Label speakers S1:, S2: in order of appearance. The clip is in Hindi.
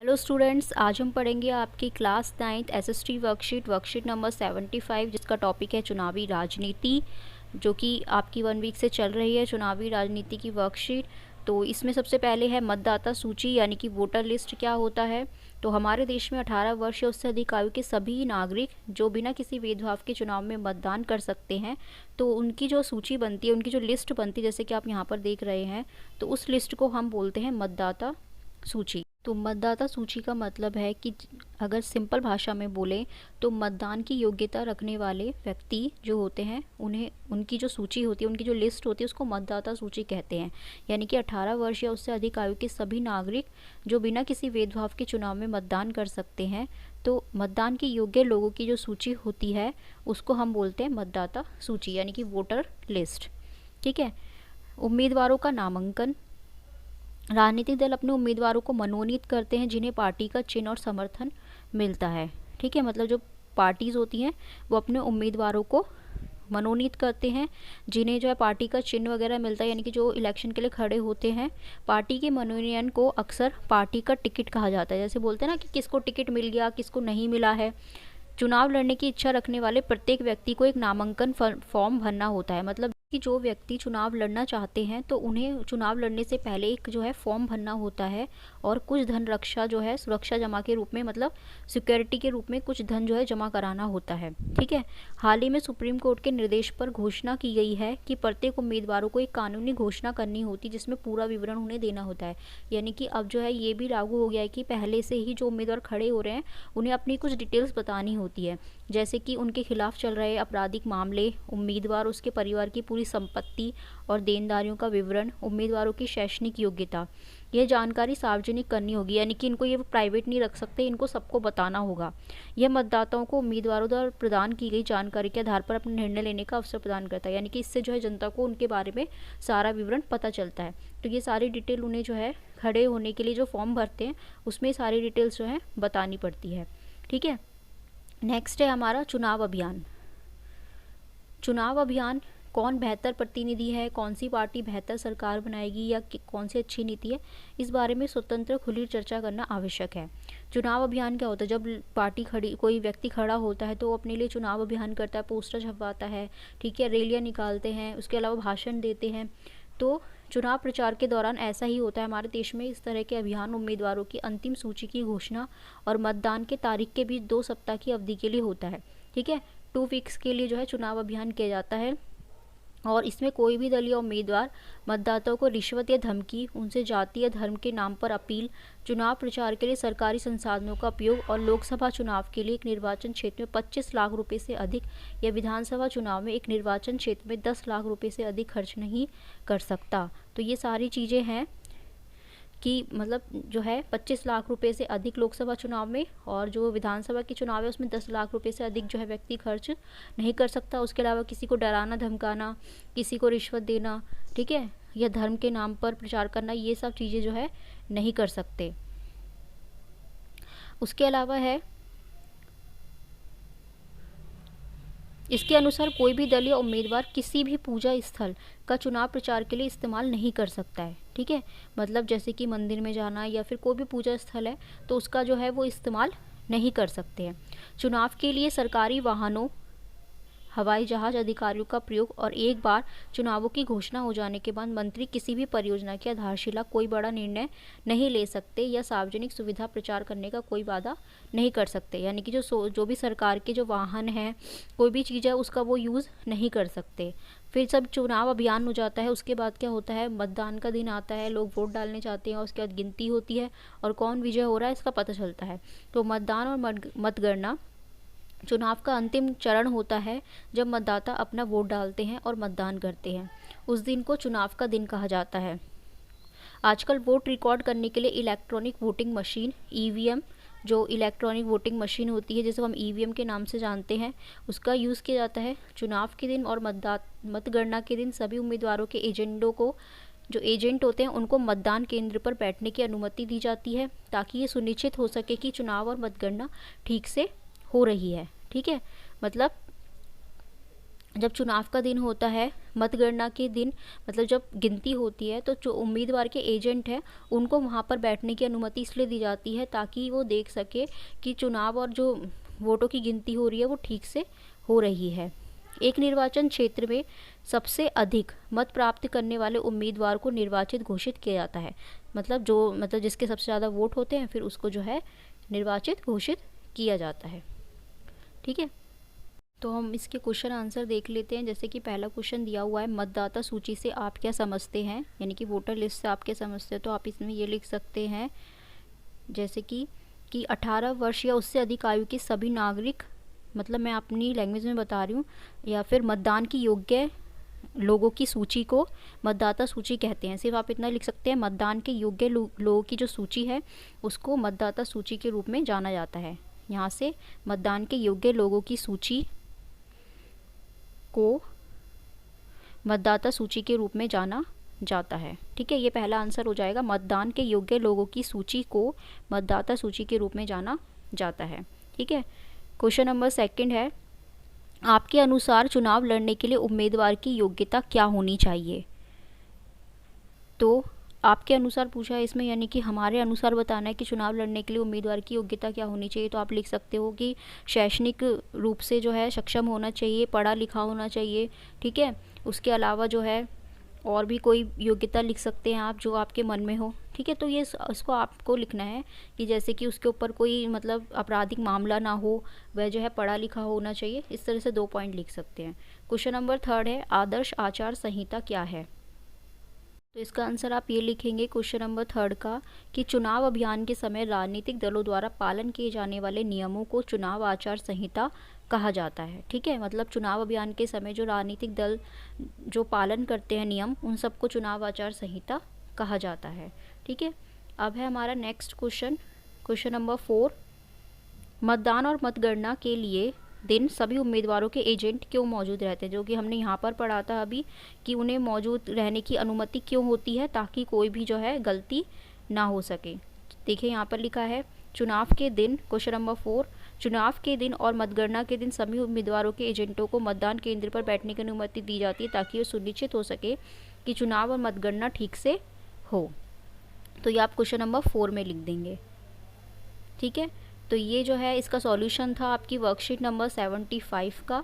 S1: हेलो स्टूडेंट्स, आज हम पढ़ेंगे आपकी class 9th SST worksheet number 75, जिसका टॉपिक है चुनावी राजनीति, जो कि आपकी 1 वीक से चल रही है चुनावी राजनीति की वर्कशीट। तो इसमें सबसे पहले है मतदाता सूची यानी कि वोटर लिस्ट क्या होता है। तो हमारे देश में 18 वर्ष या उससे अधिक आयु के सभी नागरिक जो बिना किसी भेदभाव के चुनाव में मतदान कर सकते हैं, तो उनकी जो सूची बनती है, उनकी जो लिस्ट बनती है, जैसे कि आप यहाँ पर देख रहे हैं, तो उस लिस्ट को हम बोलते हैं मतदाता सूची। तो मतदाता सूची का मतलब है कि अगर सिंपल भाषा में बोलें तो मतदान की योग्यता रखने वाले व्यक्ति जो होते हैं, उन्हें उनकी जो सूची होती है, उनकी जो लिस्ट होती है, उसको मतदाता सूची कहते हैं। यानी कि 18 वर्ष या उससे अधिक आयु के सभी नागरिक जो बिना किसी भेदभाव के चुनाव में मतदान कर सकते हैं, तो मतदान के योग्य लोगों की जो सूची होती है उसको हम बोलते हैं मतदाता सूची यानी कि वोटर लिस्ट। ठीक है। उम्मीदवारों का नामांकन। राजनीतिक दल अपने उम्मीदवारों को मनोनीत करते हैं जिन्हें पार्टी का चिन्ह और समर्थन मिलता है। ठीक है, मतलब जो पार्टीज होती हैं वो अपने उम्मीदवारों को मनोनीत करते हैं जिन्हें जो है पार्टी का चिन्ह वगैरह मिलता है, यानी कि जो इलेक्शन के लिए खड़े होते हैं। पार्टी के मनोनयन को अक्सर पार्टी का टिकट कहा जाता है। जैसे बोलते हैं ना कि किसको टिकट मिल गया, किसको नहीं मिला है। चुनाव लड़ने की इच्छा रखने वाले प्रत्येक व्यक्ति को एक नामांकन फॉर्म भरना होता है। मतलब कि जो व्यक्ति चुनाव लड़ना चाहते हैं तो उन्हें चुनाव लड़ने से पहले एक जो है फॉर्म भरना होता है और कुछ धन रक्षा जो है सुरक्षा जमा के रूप में, मतलब सिक्योरिटी के रूप में कुछ धन जो है जमा कराना होता है। ठीक है। हाल ही में सुप्रीम कोर्ट के निर्देश पर घोषणा की गई है कि प्रत्येक उम्मीदवारों को एक कानूनी घोषणा करनी होती जिसमें पूरा विवरण उन्हें देना होता है। यानी कि अब जो है ये भी लागू हो गया है कि पहले से ही जो उम्मीदवार खड़े हो रहे हैं उन्हें अपनी कुछ डिटेल्स बतानी होती है, जैसे कि उनके खिलाफ चल रहे आपराधिक मामले, उम्मीदवार, उसके परिवार की पूरी संपत्ति और देनदारियों का विवरण, उम्मीदवारों की शैक्षणिक योग्यता। यह जानकारी सार्वजनिक करनी होगी, यानी कि इनको ये प्राइवेट नहीं रख सकते, इनको सबको बताना होगा। यह मतदाताओं को उम्मीदवारों द्वारा प्रदान की गई जानकारी के आधार पर अपने निर्णय लेने का अवसर प्रदान करता है। यानी कि इससे जो है जनता को उनके बारे में सारा विवरण पता चलता है। तो ये सारी डिटेल उन्हें जो है खड़े होने के लिए जो फॉर्म भरते हैं उसमें सारी डिटेल्स जो है बतानी पड़ती है। ठीक है। नेक्स्ट है हमारा चुनाव अभियान। चुनाव अभियान, कौन बेहतर प्रतिनिधि है, कौन सी पार्टी बेहतर सरकार बनाएगी या कौन सी अच्छी नीति है, इस बारे में स्वतंत्र खुली चर्चा करना आवश्यक है। चुनाव अभियान क्या होता है? जब पार्टी खड़ी, कोई व्यक्ति खड़ा होता है तो अपने लिए चुनाव अभियान करता है, पोस्टर छपवाता है, ठीक है, रैलियाँ निकालते हैं, उसके अलावा भाषण देते हैं। तो चुनाव प्रचार के दौरान ऐसा ही होता है हमारे देश में। इस तरह के अभियान उम्मीदवारों की अंतिम सूची की घोषणा और मतदान के तारीख के बीच 2 सप्ताह की अवधि के लिए होता है। ठीक है। 2 वीक्स के लिए जो है चुनाव अभियान किया जाता है और इसमें कोई भी दल या उम्मीदवार मतदाताओं को रिश्वत या धमकी, उनसे जाति या धर्म के नाम पर अपील, चुनाव प्रचार के लिए सरकारी संसाधनों का उपयोग और लोकसभा चुनाव के लिए एक निर्वाचन क्षेत्र में 25 लाख रुपए से अधिक या विधानसभा चुनाव में एक निर्वाचन क्षेत्र में 10 लाख रुपए से अधिक खर्च नहीं कर सकता। तो ये सारी चीज़ें हैं कि मतलब जो है 25 लाख रुपए से अधिक लोकसभा चुनाव में, और जो विधानसभा के चुनाव है उसमें 10 लाख रुपए से अधिक जो है व्यक्ति खर्च नहीं कर सकता। उसके अलावा किसी को डराना धमकाना, किसी को रिश्वत देना, ठीक है, या धर्म के नाम पर प्रचार करना, ये सब चीज़ें जो है नहीं कर सकते। उसके अलावा है, इसके अनुसार कोई भी दल या उम्मीदवार किसी भी पूजा स्थल का चुनाव प्रचार के लिए इस्तेमाल नहीं कर सकता है। ठीक है। मतलब जैसे कि मंदिर में जाना या फिर कोई भी पूजा स्थल है तो उसका जो है वो इस्तेमाल नहीं कर सकते हैं। चुनाव के लिए सरकारी वाहनों, हवाई जहाज अधिकारियों का प्रयोग और एक बार चुनावों की घोषणा हो जाने के बाद मंत्री किसी भी परियोजना की आधारशिला कोई बड़ा निर्णय नहीं ले सकते या सार्वजनिक सुविधा प्रचार करने का कोई वादा नहीं कर सकते। यानी कि जो भी सरकार के जो वाहन हैं, कोई भी चीज़ है, उसका वो यूज़ नहीं कर सकते। फिर सब चुनाव अभियान हो जाता है, उसके बाद क्या होता है, मतदान का दिन आता है, लोग वोट डालने जाते हैं, उसके बाद गिनती होती है और कौन विजय हो रहा है इसका पता चलता है। तो मतदान और मतगणना चुनाव का अंतिम चरण होता है जब मतदाता अपना वोट डालते हैं और मतदान करते हैं। उस दिन को चुनाव का दिन कहा जाता है। आजकल वोट रिकॉर्ड करने के लिए इलेक्ट्रॉनिक वोटिंग मशीन ईवीएम, जो इलेक्ट्रॉनिक वोटिंग मशीन होती है जिसे हम ईवीएम के नाम से जानते हैं, उसका यूज़ किया जाता है। चुनाव के दिन और मतगणना के दिन सभी उम्मीदवारों के एजेंटों को, जो एजेंट होते हैं, उनको मतदान केंद्र पर बैठने की अनुमति दी जाती है ताकि ये सुनिश्चित हो सके कि चुनाव और मतगणना ठीक से हो रही है। ठीक है। मतलब जब चुनाव का दिन होता है, मतगणना के दिन, मतलब जब गिनती होती है, तो जो उम्मीदवार के एजेंट हैं उनको वहाँ पर बैठने की अनुमति इसलिए दी जाती है ताकि वो देख सके कि चुनाव और जो वोटों की गिनती हो रही है वो ठीक से हो रही है। एक निर्वाचन क्षेत्र में सबसे अधिक मत प्राप्त करने वाले उम्मीदवार को निर्वाचित घोषित किया जाता है। मतलब जिसके सबसे ज़्यादा वोट होते हैं फिर उसको जो है निर्वाचित घोषित किया जाता है। ठीक है, तो हम इसके क्वेश्चन आंसर देख लेते हैं। जैसे कि पहला क्वेश्चन दिया हुआ है, मतदाता सूची से आप क्या समझते हैं, यानी कि वोटर लिस्ट से आप क्या समझते हैं। तो आप इसमें ये लिख सकते हैं जैसे कि 18 वर्ष या उससे अधिक आयु के सभी नागरिक, मतलब मैं अपनी लैंग्वेज में बता रही हूँ, या फिर मतदान की योग्य लोगों की सूची को मतदाता सूची कहते हैं। सिर्फ आप इतना लिख सकते हैं, मतदान के योग्य लोगों की जो सूची है उसको मतदाता सूची के रूप में जाना जाता है। यहाँ से मतदान के योग्य लोगों की सूची को मतदाता सूची के रूप में जाना जाता है। ठीक है, ये पहला आंसर हो जाएगा, मतदान के योग्य लोगों की सूची को मतदाता सूची के रूप में जाना जाता है। ठीक है, क्वेश्चन नंबर सेकंड है, आपके अनुसार चुनाव लड़ने के लिए उम्मीदवार की योग्यता क्या होनी चाहिए। तो आपके अनुसार पूछा है इसमें, यानी कि हमारे अनुसार बताना है कि चुनाव लड़ने के लिए उम्मीदवार की योग्यता क्या होनी चाहिए। तो आप लिख सकते हो कि शैक्षणिक रूप से जो है सक्षम होना चाहिए, पढ़ा लिखा होना चाहिए। ठीक है, उसके अलावा जो है और भी कोई योग्यता लिख सकते हैं आप जो आपके मन में हो। ठीक है, तो ये इसको आपको लिखना है कि जैसे कि उसके ऊपर कोई मतलब आपराधिक मामला ना हो, वह जो है पढ़ा लिखा होना चाहिए। इस तरह से 2 पॉइंट लिख सकते हैं। क्वेश्चन नंबर थर्ड है, आदर्श आचार संहिता क्या है। तो इसका आंसर आप ये लिखेंगे क्वेश्चन नंबर थर्ड का कि चुनाव अभियान के समय राजनीतिक दलों द्वारा पालन किए जाने वाले नियमों को चुनाव आचार संहिता कहा जाता है। ठीक है, मतलब चुनाव अभियान के समय जो राजनीतिक दल जो पालन करते हैं नियम, उन सबको चुनाव आचार संहिता कहा जाता है। ठीक है, अब है हमारा नेक्स्ट क्वेश्चन, क्वेश्चन नंबर 4, मतदान और मतगणना के लिए दिन सभी उम्मीदवारों के एजेंट क्यों मौजूद रहते हैं, जो कि हमने यहाँ पर पढ़ा था अभी कि उन्हें मौजूद रहने की अनुमति क्यों होती है, ताकि कोई भी जो है गलती ना हो सके। देखिए यहाँ पर लिखा है, चुनाव के दिन, क्वेश्चन नंबर 4, चुनाव के दिन और मतगणना के दिन सभी उम्मीदवारों के एजेंटों को मतदान केंद्र पर बैठने की अनुमति दी जाती है ताकि ये सुनिश्चित हो सके कि चुनाव और मतगणना ठीक से हो। तो ये आप क्वेश्चन नंबर 4 में लिख देंगे। ठीक है, तो ये जो है इसका सॉल्यूशन था आपकी वर्कशीट नंबर 75 का।